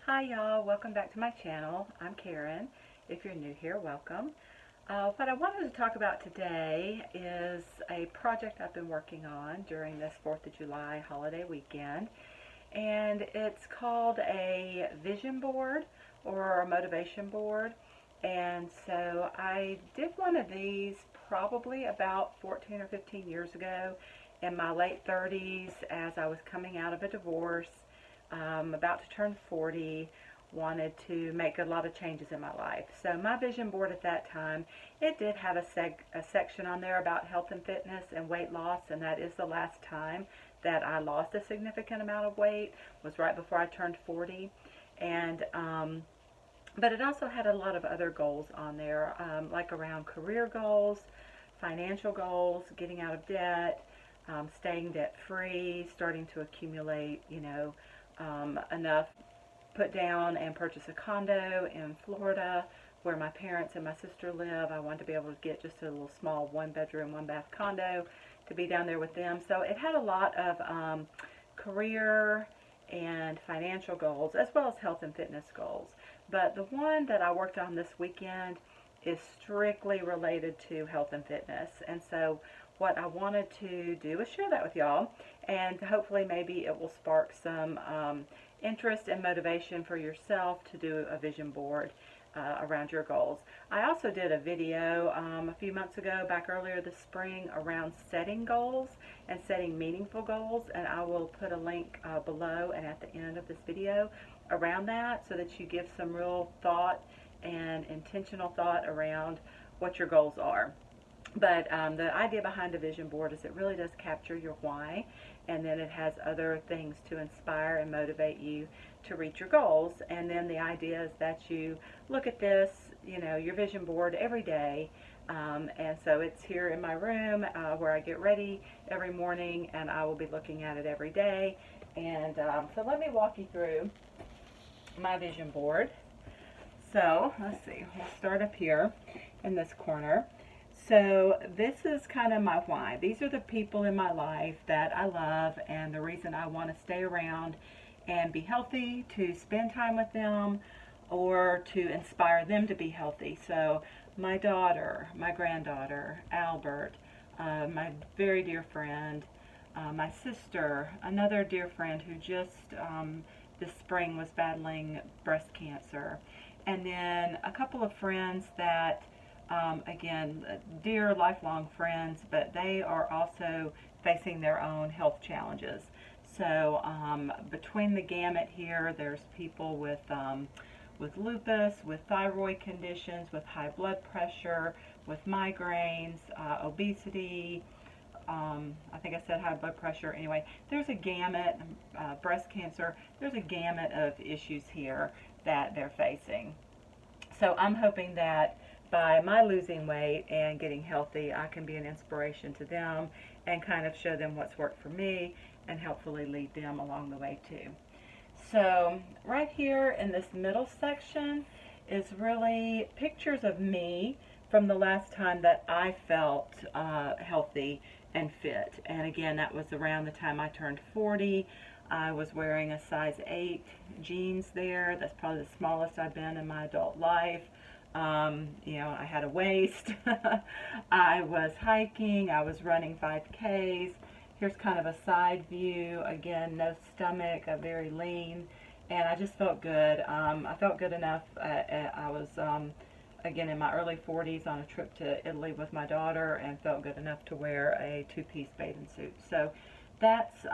Hi y'all, welcome back to my channel. I'm Karen. If you're new here, welcome. What I wanted to talk about today is a project I've been working on during this 4th of July holiday weekend, and it's called a vision board or a motivation board. And so I did one of these probably about 14 or 15 years ago in my late 30s as I was coming out of a divorce, about to turn 40, wanted to make a lot of changes in my life. So my vision board at that time, it did have a section on there about health and fitness and weight loss, and that is the last time that I lost a significant amount of weight, was right before I turned 40. And but it also had a lot of other goals on there, like around career goals, financial goals, getting out of debt, staying debt free, starting to accumulate, enough put down and purchase a condo in Florida where my parents and my sister live. I wanted to be able to get just a little small 1-bedroom, 1-bath condo to be down there with them. So it had a lot of career and financial goals as well as health and fitness goals. But the one that I worked on this weekend is strictly related to health and fitness. And so what I wanted to do is share that with y'all, and hopefully maybe it will spark some interest and motivation for yourself to do a vision board around your goals. I also did a video a few months ago, back earlier this spring, around setting goals and setting meaningful goals, and I will put a link below and at the end of this video around that so that you give some real thought and intentional thought around what your goals are. But the idea behind a vision board is it really does capture your why, and then it has other things to inspire and motivate you to reach your goals. And then the idea is that you look at this, your vision board every day. And so it's here in my room where I get ready every morning, and I will be looking at it every day. And so let me walk you through my vision board. So let's see, we'll start up here in this corner. So this is kind of my why. These are the people in my life that I love and the reason I want to stay around and be healthy, to spend time with them or to inspire them to be healthy. So my daughter, my granddaughter, Albert, my very dear friend, my sister, another dear friend who just this spring was battling breast cancer, and then a couple of friends that again, dear lifelong friends, but they are also facing their own health challenges. So between the gamut here, there's people with lupus, with thyroid conditions, with high blood pressure, with migraines, obesity. I think I said high blood pressure. Anyway, there's a gamut, breast cancer. There's a gamut of issues here that they're facing. So I'm hoping that by my losing weight and getting healthy, I can be an inspiration to them and kind of show them what's worked for me and helpfully lead them along the way too. So right here in this middle section is really pictures of me from the last time that I felt healthy and fit. And again, that was around the time I turned 40. I was wearing a size 8 jeans there. That's probably the smallest I've been in my adult life. I had a waist. I was hiking. I was running 5Ks. Here's kind of a side view. Again, no stomach, very lean, and I just felt good. I felt good enough. I was, again, in my early 40s on a trip to Italy with my daughter and felt good enough to wear a 2-piece bathing suit. So that's,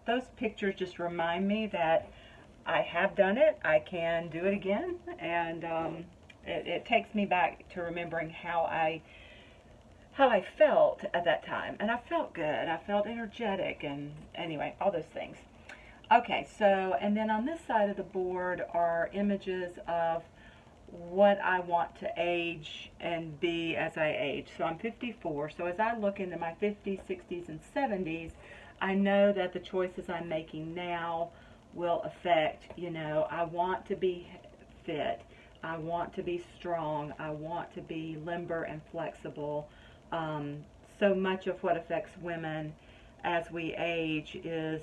those pictures just remind me that I have done it. I can do it again, and it takes me back to remembering how I felt at that time. And I felt good. I felt energetic, and anyway, all those things. Okay, so, and then on this side of the board are images of what I want to age and be as I age. So I'm 54. So as I look into my 50s, 60s, and 70s, I know that the choices I'm making now will affect, I want to be fit. I want to be strong. I want to be limber and flexible. So much of what affects women as we age is,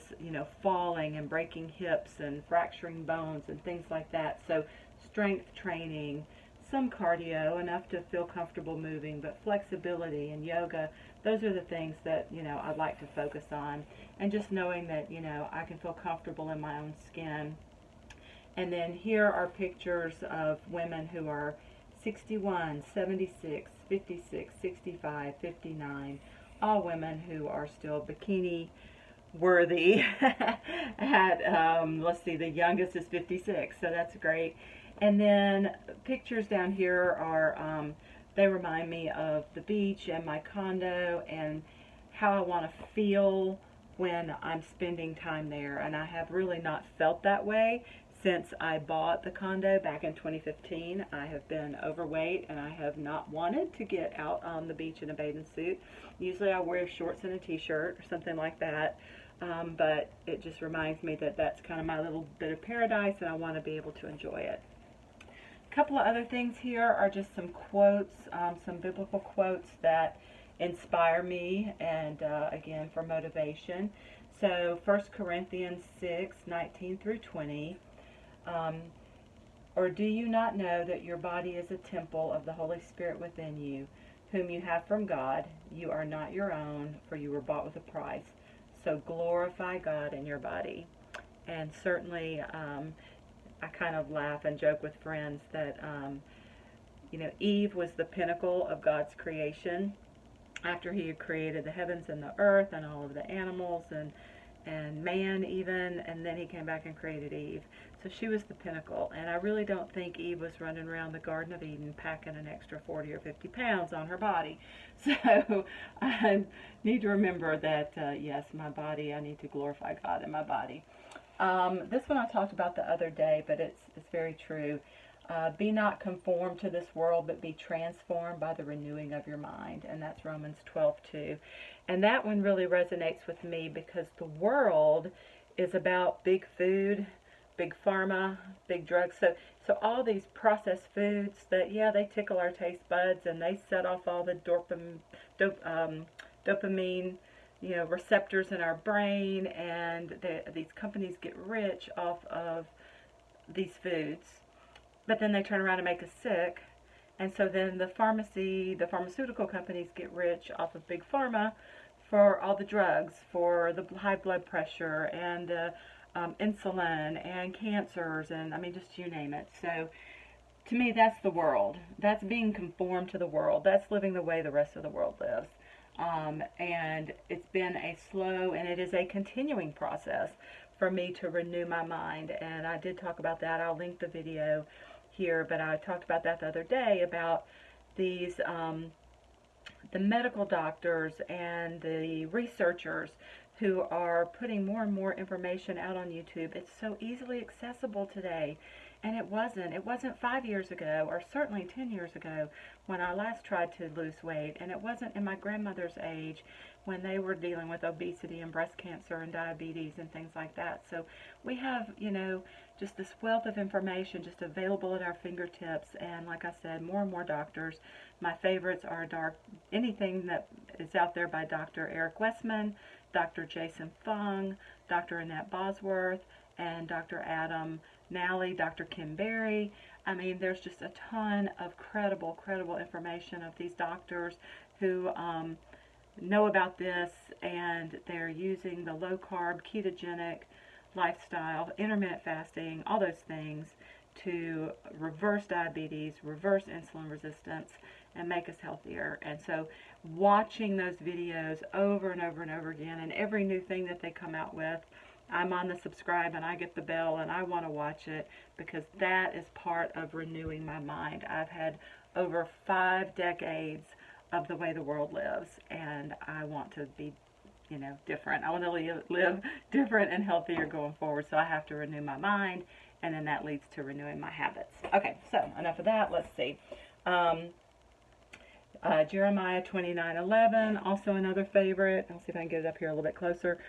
falling and breaking hips and fracturing bones and things like that. So strength training, some cardio, enough to feel comfortable moving, but flexibility and yoga, those are the things that, I'd like to focus on. And just knowing that, I can feel comfortable in my own skin. And then here are pictures of women who are 61, 76, 56, 65, 59, all women who are still bikini worthy. Let's see, the youngest is 56, so that's great. And then pictures down here are, they remind me of the beach and my condo and how I want to feel when I'm spending time there. And I have really not felt that way since I bought the condo back in 2015. I have been overweight and I have not wanted to get out on the beach in a bathing suit. Usually I wear shorts and a t-shirt or something like that. But it just reminds me that that's kind of my little bit of paradise and I want to be able to enjoy it. A couple of other things here are just some quotes, some biblical quotes that inspire me and again for motivation. So 1 Corinthians 6, 19 through 20. Or do you not know that your body is a temple of the Holy Spirit within you, whom you have from God? You are not your own, for you were bought with a price. So glorify God in your body. And certainly, I kind of laugh and joke with friends that, Eve was the pinnacle of God's creation. After he had created the heavens and the earth and all of the animals and man even, and then he came back and created Eve. So she was the pinnacle, and I really don't think Eve was running around the Garden of Eden packing an extra 40 or 50 pounds on her body. So I need to remember that, yes, my body, I need to glorify God in my body. This one I talked about the other day, but it's very true. Be not conformed to this world, but be transformed by the renewing of your mind. And that's Romans 12:2. And that one really resonates with me because the world is about big food, big pharma, big drugs. So all these processed foods that, yeah, they tickle our taste buds and they set off all the dopamine, receptors in our brain, and these companies get rich off of these foods. But then they turn around and make us sick. And so then the pharmaceutical companies get rich off of big pharma for all the drugs, for the high blood pressure and the insulin and cancers and, just you name it. So to me, that's the world. That's being conformed to the world. That's living the way the rest of the world lives. And it's been a slow, and it is a continuing process for me to renew my mind. And I did talk about that. I'll link the video here, but I talked about that the other day about these, the medical doctors and the researchers who are putting more and more information out on YouTube. It's so easily accessible today. And it wasn't 5 years ago, or certainly 10 years ago, when I last tried to lose weight. And it wasn't in my grandmother's age when they were dealing with obesity and breast cancer and diabetes and things like that. So we have, just this wealth of information just available at our fingertips. And like I said, more and more doctors. My favorites are anything that is out there by Dr. Eric Westman, Dr. Jason Fung, Dr. Annette Bosworth, and Dr. Adam Nally, Dr. Kim Berry. There's just a ton of credible information of these doctors who know about this, and they're using the low-carb, ketogenic lifestyle, intermittent fasting, all those things to reverse diabetes, reverse insulin resistance, and make us healthier. And so watching those videos over and over and over again, and every new thing that they come out with, I'm on the subscribe and I get the bell and I want to watch it because that is part of renewing my mind. I've had over 5 decades of the way the world lives, and I want to be, different. I want to live different and healthier going forward, so I have to renew my mind, and then that leads to renewing my habits. Okay, so enough of that. Let's see. Jeremiah 29:11, also another favorite. I'll see if I can get it up here a little bit closer.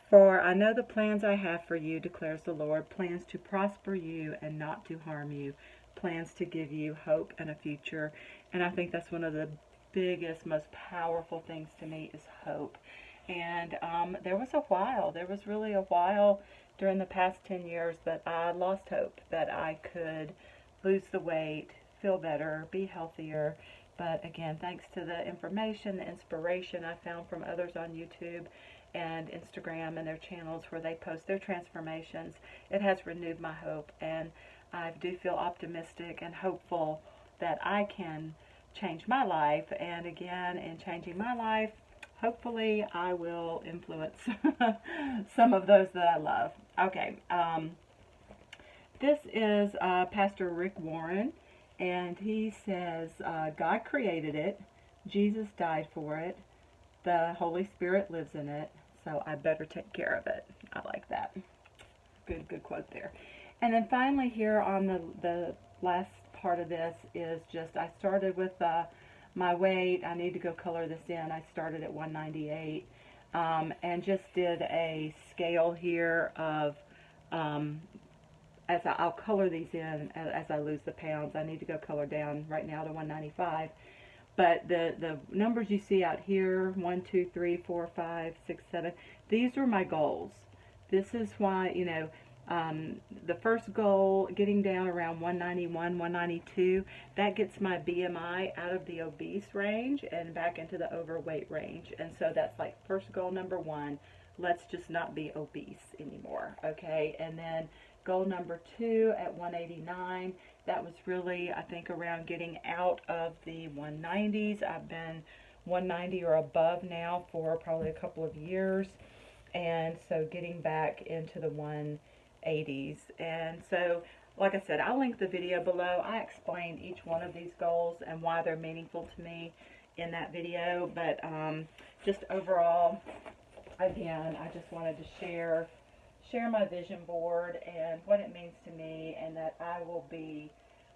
For I know the plans I have for you, declares the Lord, plans to prosper you and not to harm you, plans to give you hope and a future. And I think that's one of the biggest, most powerful things to me is hope. And there was really a while during the past 10 years that I lost hope that I could lose the weight, feel better, be healthier. But again, thanks to the information, the inspiration I found from others on YouTube and Instagram and their channels where they post their transformations, it has renewed my hope. And I do feel optimistic and hopeful that I can change my life. And again, in changing my life, hopefully I will influence some of those that I love. Okay, this is Pastor Rick Warren, and he says, God created it, Jesus died for it, the Holy Spirit lives in it, so I better take care of it. I like that. Good quote there. And then finally here on the last part of this is just, I started with my weight. I need to go color this in. I started at 198 and just did a scale here of, I'll color these in as I lose the pounds. I need to go color down right now to 195. But the numbers you see out here, 1, 2, 3, 4, 5, 6, 7, these are my goals. This is why, you know, the first goal, getting down around 191, 192, that gets my BMI out of the obese range and back into the overweight range. And so that's like first goal number 1, let's just not be obese anymore, okay? And then goal number 2 at 189, that was really, I think, around getting out of the 190s. I've been 190 or above now for probably a couple of years. And so getting back into the 180s. And so, like I said, I'll link the video below. I explained each one of these goals and why they're meaningful to me in that video. But just overall, again, I just wanted to share my vision board and what it means to me, and that I will be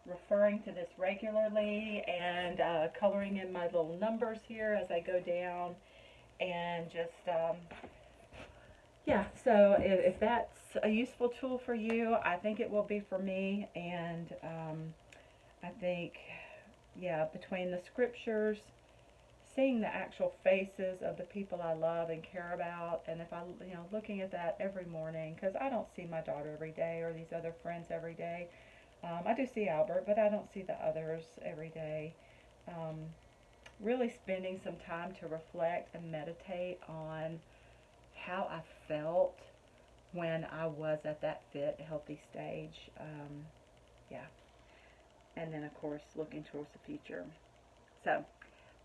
referring to this regularly and coloring in my little numbers here as I go down, and just yeah, so if that's a useful tool for you, I think it will be for me. And I think, yeah, between the scriptures, seeing the actual faces of the people I love and care about, and if I, you know, looking at that every morning, because I don't see my daughter every day or these other friends every day. I do see Albert, but I don't see the others every day. Really spending some time to reflect and meditate on how I felt when I was at that fit, healthy stage. Yeah. And then, of course, looking towards the future. So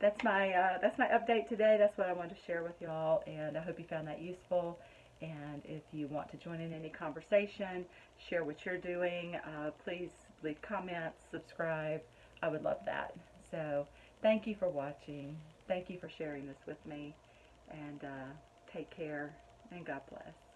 that's my update today. That's what I wanted to share with y'all, and I hope you found that useful. And if you want to join in any conversation, share what you're doing, please leave comments, subscribe. I would love that. So thank you for watching. Thank you for sharing this with me. And take care, and God bless.